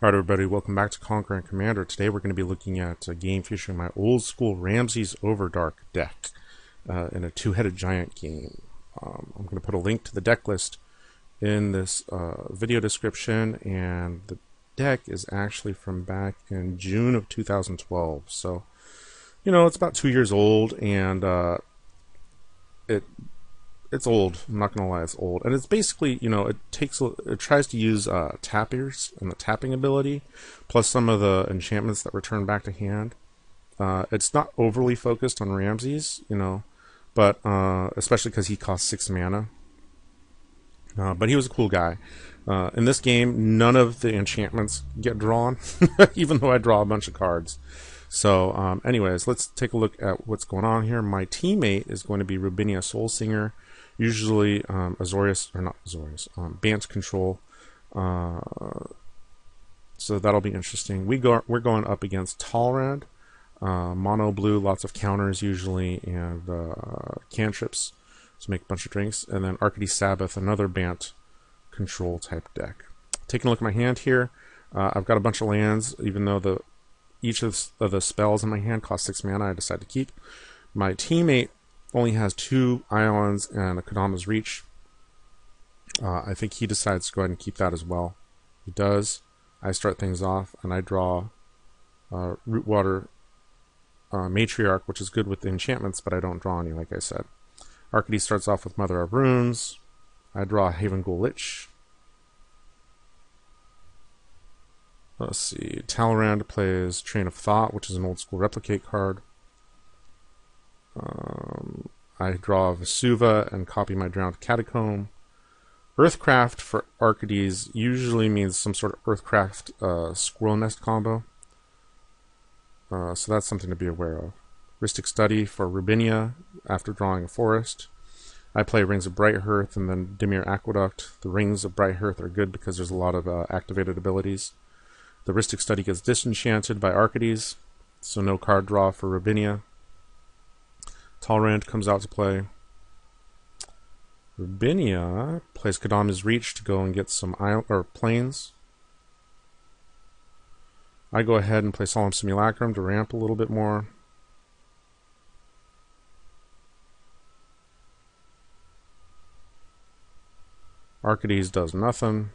Alright everybody, welcome back to Conquer and Commander. Today we're going to be looking at a game featuring my old school Ramses Overdark deck in a two-headed giant game. I'm going to put a link to the deck list in this video description, and the deck is actually from back in June of 2012. So, you know, it's about 2 years old, and it's old. I'm not gonna lie, it's old, and it's basically, you know, it tries to use tappers and the tapping ability, plus some of the enchantments that return back to hand. It's not overly focused on Ramses, you know, but especially because he costs 6 mana. But he was a cool guy. In this game, none of the enchantments get drawn, even though I draw a bunch of cards. So, anyways, let's take a look at what's going on here. My teammate is going to be Rubinia Soulsinger, usually Bant control. So that'll be interesting. We're going up against Talrand, mono blue, lots of counters usually, and cantrips to make a bunch of drinks, and then Arcades Sabboth, another Bant control type deck. Taking a look at my hand here, I've got a bunch of lands, even though each of the spells in my hand cost 6 mana. I decided to keep. My teammate only has 2 Ions and a Kodama's Reach. I think he decides to go ahead and keep that as well. He does. I start things off, and I draw Rootwater Matriarch, which is good with the enchantments, but I don't draw any, like I said. Arcades starts off with Mother of Runes. I draw Haven Ghoul Lich. Let's see. Talrand plays Train of Thought, which is an old school replicate card. I draw Vesuva and copy my Drowned Catacomb. Earthcraft for Arcades usually means some sort of Earthcraft Squirrel Nest combo. So that's something to be aware of. Rhystic Study for Rubinia after drawing a forest. I play Rings of Brighthearth and then Dimir Aqueduct. The Rings of Brighthearth are good because there's a lot of activated abilities. The Rhystic Study gets disenchanted by Arcades, so no card draw for Rubinia. Talrand comes out to play. Rubinia plays Kodama's Reach to go and get some plains. I go ahead and play Solemn Simulacrum to ramp a little bit more. Arcades does nothing.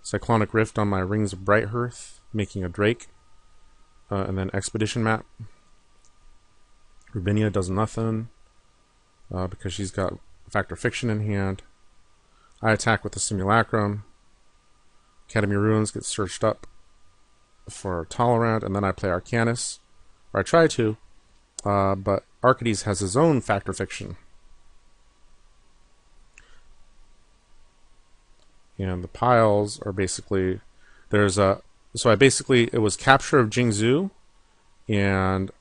Cyclonic Rift on my Rings of Brighthearth, making a Drake. And then Expedition Map. Rubinia does nothing because she's got Factor Fiction in hand. I attack with the Simulacrum. Academy Ruins gets searched up for Talrand, and then I play Arcanus, or I try to, but Arcades has his own Factor Fiction. And the piles are basically, it was Capture of Jingzhou and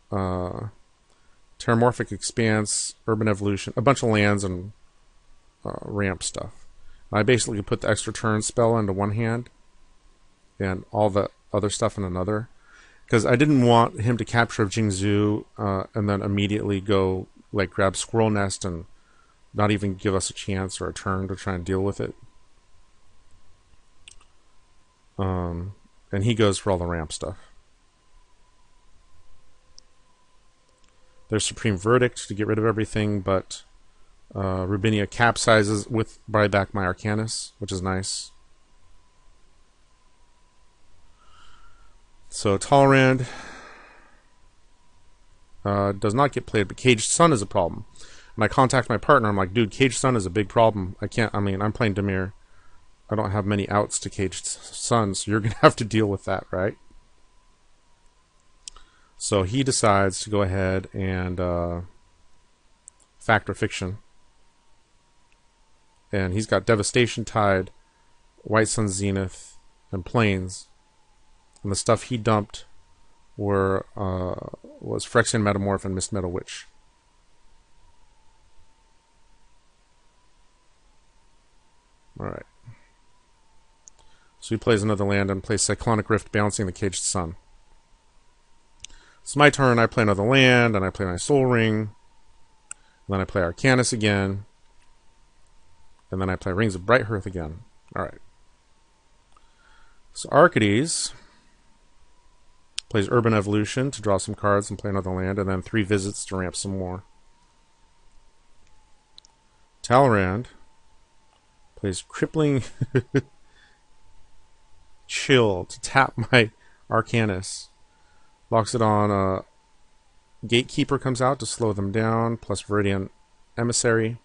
Terramorphic Expanse, Urban Evolution, a bunch of lands and ramp stuff. And I basically put the extra turn spell into one hand and all the other stuff in another, because I didn't want him to Capture of Jingzhou and then immediately go like grab Squirrel Nest and not even give us a chance or a turn to try and deal with it. And he goes for all the ramp stuff. There's Supreme Verdict to get rid of everything, but Rubinia capsizes with buy back my Arcanus, which is nice. So Talrand does not get played, but Caged Sun is a problem. And I contact my partner, I'm like, dude, Caged Sun is a big problem. I'm playing Dimir. I don't have many outs to Caged Sun, so you're going to have to deal with that, right? So he decides to go ahead and Factor Fiction. And he's got Devastation Tide, White Sun Zenith, and Plains. And the stuff he dumped was Phyrexian Metamorph and Mist Metal Witch. Alright. So he plays another land and plays Cyclonic Rift, bouncing the Caged Sun. It's my turn. I play another land, and I play my Soul Ring. And then I play Arcanus again. And then I play Rings of Brighthearth again. Alright. So Arcades plays Urban Evolution to draw some cards and play another land, and then 3 visits to ramp some more. Talrand plays Crippling Chill to tap my Arcanus. Locks it on Gatekeeper comes out to slow them down, plus Viridian Emissary.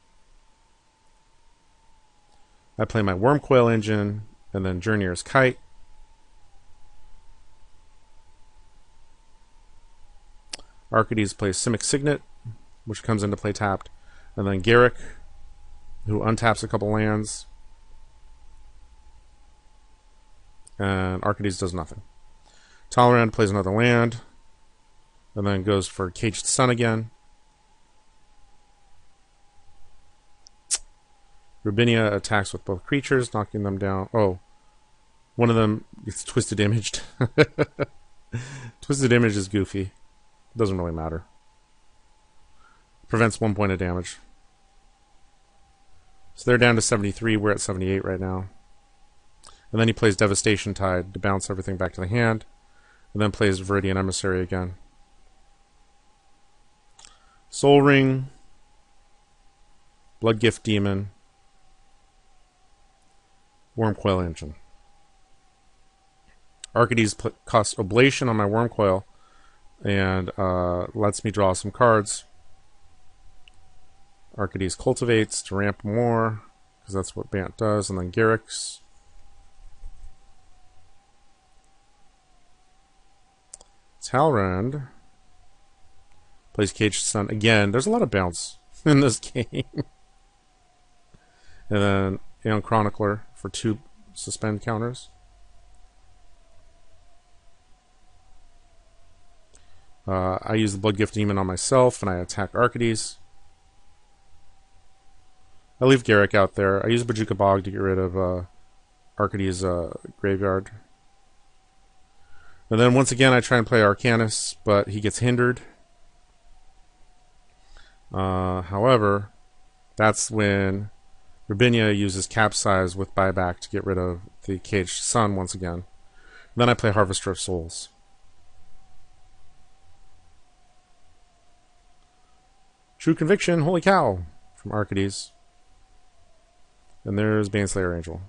I play my Wormcoil Engine, and then Journeyer's Kite. Arcades plays Simic Signet, which comes into play tapped, and then Garrick, who untaps a couple lands, and Arcades does nothing. Talrand plays another land, and then goes for Caged Sun again. Rubinia attacks with both creatures, knocking them down. Oh, one of them gets Twisted Imaged. Twisted Image is goofy. Doesn't really matter. Prevents 1 point of damage. So they're down to 73. We're at 78 right now. And then he plays Devastation Tide to bounce everything back to the hand. And then plays Viridian Emissary again. Soul Ring. Bloodgift Demon. Wormcoil Engine. Arcades costs Oblation on my Wormcoil and lets me draw some cards. Arcades cultivates to ramp more, because that's what Bant does, and then Garrick's. Talrand plays Caged Sun again. There's a lot of bounce in this game. And then Aeon Chronicler for 2 suspend counters. I use the Bloodgift Demon on myself, and I attack Arcades. I leave Garrick out there. I use Bojuka Bog to get rid of Arcades' graveyard. And then once again, I try and play Arcanus, but he gets hindered. However, that's when Rubinia uses Capsize with Buyback to get rid of the Caged Sun once again. And then I play Harvester of Souls. True Conviction, holy cow, from Arcades. And there's Baneslayer Angel.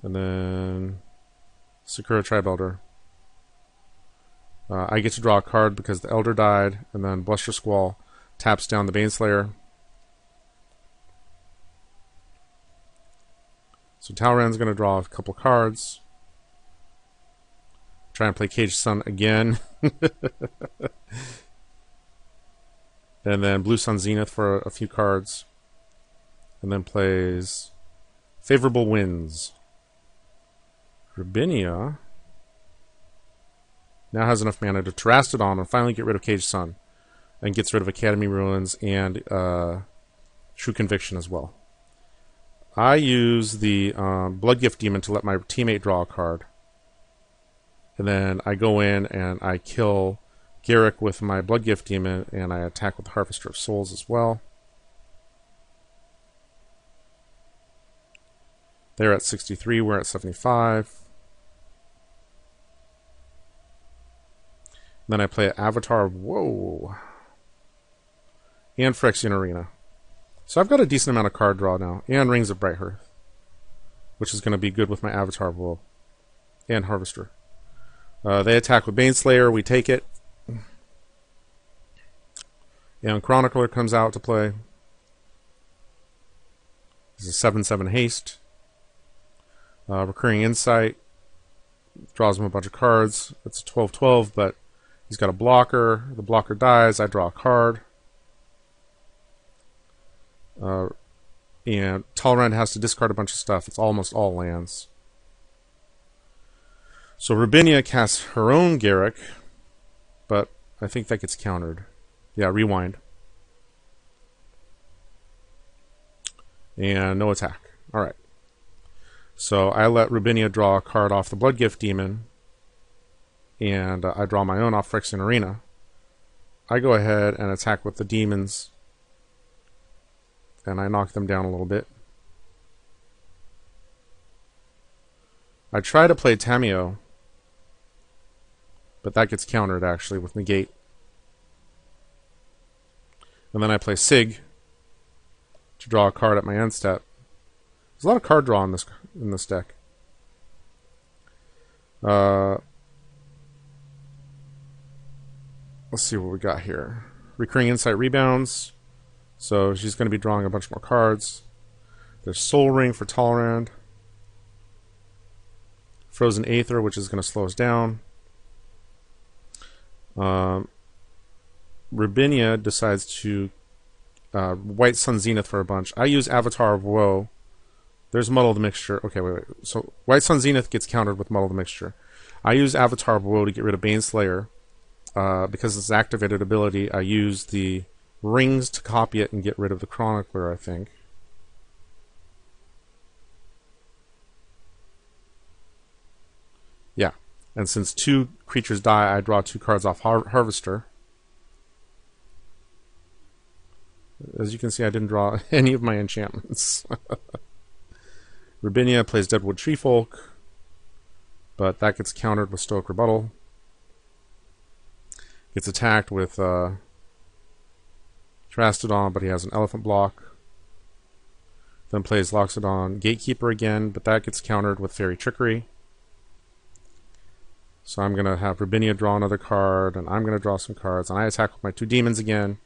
And then Sakura Tribe Elder. I get to draw a card because the Elder died, and then Bluster Squall taps down the Baneslayer. So Talrand's going to draw a couple cards. Try and play Caged Sun again. And then Blue Sun Zenith for a few cards. And then plays Favorable Winds. Rubinia now has enough mana to Terastodon and finally get rid of Caged Sun. And gets rid of Academy Ruins and True Conviction as well. I use the Bloodgift Demon to let my teammate draw a card. And then I go in and I kill Garrick with my Bloodgift Demon, and I attack with the Harvester of Souls as well. They're at 63, we're at 75. Then I play Avatar of Woe and Phyrexian Arena. So I've got a decent amount of card draw now, and Rings of Brighthearth, which is going to be good with my Avatar of Woe and Harvester. They attack with Baneslayer, we take it. And Chronicler comes out to play. This is a 7/7 haste. Recurring Insight draws him a bunch of cards. It's a 12/12, but he's got a blocker. The blocker dies. I draw a card. And Talrand has to discard a bunch of stuff. It's almost all lands. So Rubinia casts her own Garrick, but I think that gets countered. Yeah, rewind. And no attack. Alright. So I let Rubinia draw a card off the Bloodgift Demon, and I draw my own off Phyrexian Arena. I go ahead and attack with the demons, and I knock them down a little bit. I try to play Tameo, but that gets countered actually with negate. And then I play Sig to draw a card at my end step. There's a lot of card draw in this deck. Let's see what we got here. Recurring Insight Rebounds. So she's going to be drawing a bunch more cards. There's Soul Ring for Talrand. Frozen Aether, which is going to slow us down. Rubinia decides to White Sun Zenith for a bunch. I use Avatar of Woe. There's Muddle the Mixture. Okay, wait. So White Sun Zenith gets countered with Muddle the Mixture. I use Avatar of Woe to get rid of Baneslayer. Because it's activated ability, I use the rings to copy it and get rid of the Chronicler, I think. Yeah. And since 2 creatures die, I draw 2 cards off Harvester. As you can see, I didn't draw any of my enchantments. Rubinia plays Deadwood Treefolk, but that gets countered with Stoic Rebuttal. Gets attacked with Trastodon, but he has an Elephant block. Then plays Loxodon Gatekeeper again, but that gets countered with Fairy Trickery. So I'm going to have Rubinia draw another card, and I'm going to draw some cards, and I attack with my 2 demons again.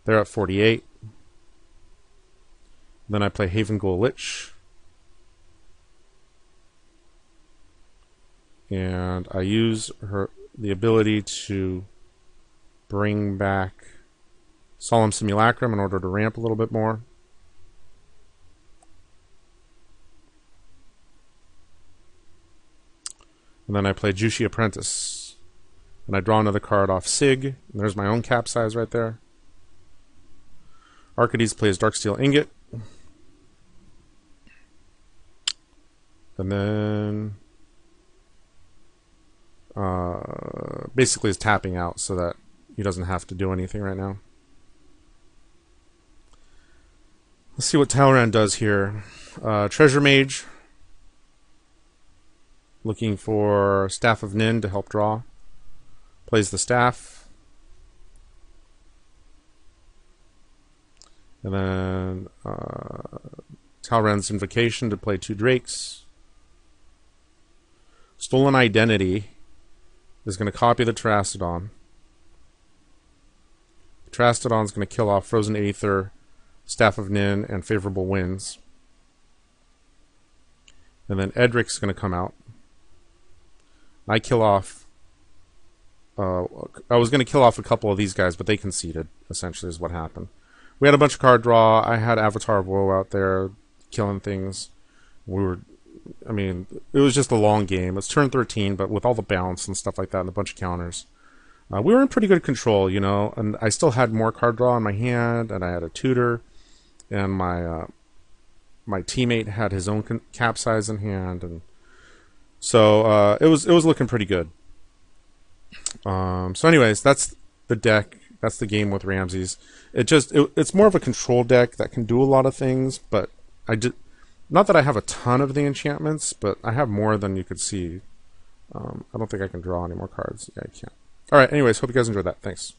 They're at 48. Then I play Haven Ghoul Lich. And I use the ability to bring back Solemn Simulacrum in order to ramp a little bit more. And then I play Jushi Apprentice. And I draw another card off Sig. And there's my own Capsize right there. Arcades plays Darksteel Ingot. And then basically is tapping out so that he doesn't have to do anything right now. Let's see what Talrand does here. Treasure Mage. Looking for Staff of Nin to help draw. Plays the staff. And then Talrand's Invocation to play 2 Drakes. Stolen Identity is going to copy the Trastodon. The Trastodon is going to kill off Frozen Aether, Staff of Nin, and Favorable Winds. And then Edric's going to come out. I kill off... I was going to kill off a couple of these guys, but they conceded, essentially, is what happened. We had a bunch of card draw. I had Avatar of Woe out there killing things. I mean, it was just a long game. It's turn 13, but with all the bounce and stuff like that and a bunch of counters. We were in pretty good control, you know, and I still had more card draw in my hand, and I had a tutor, and my teammate had his own Capsize in hand, and so it was looking pretty good. So anyways, that's the deck. That's the game with Ramses. It's more of a control deck that can do a lot of things, but not that I have a ton of the enchantments, but I have more than you could see. I don't think I can draw any more cards. Yeah, I can't. Alright, anyways, hope you guys enjoyed that. Thanks.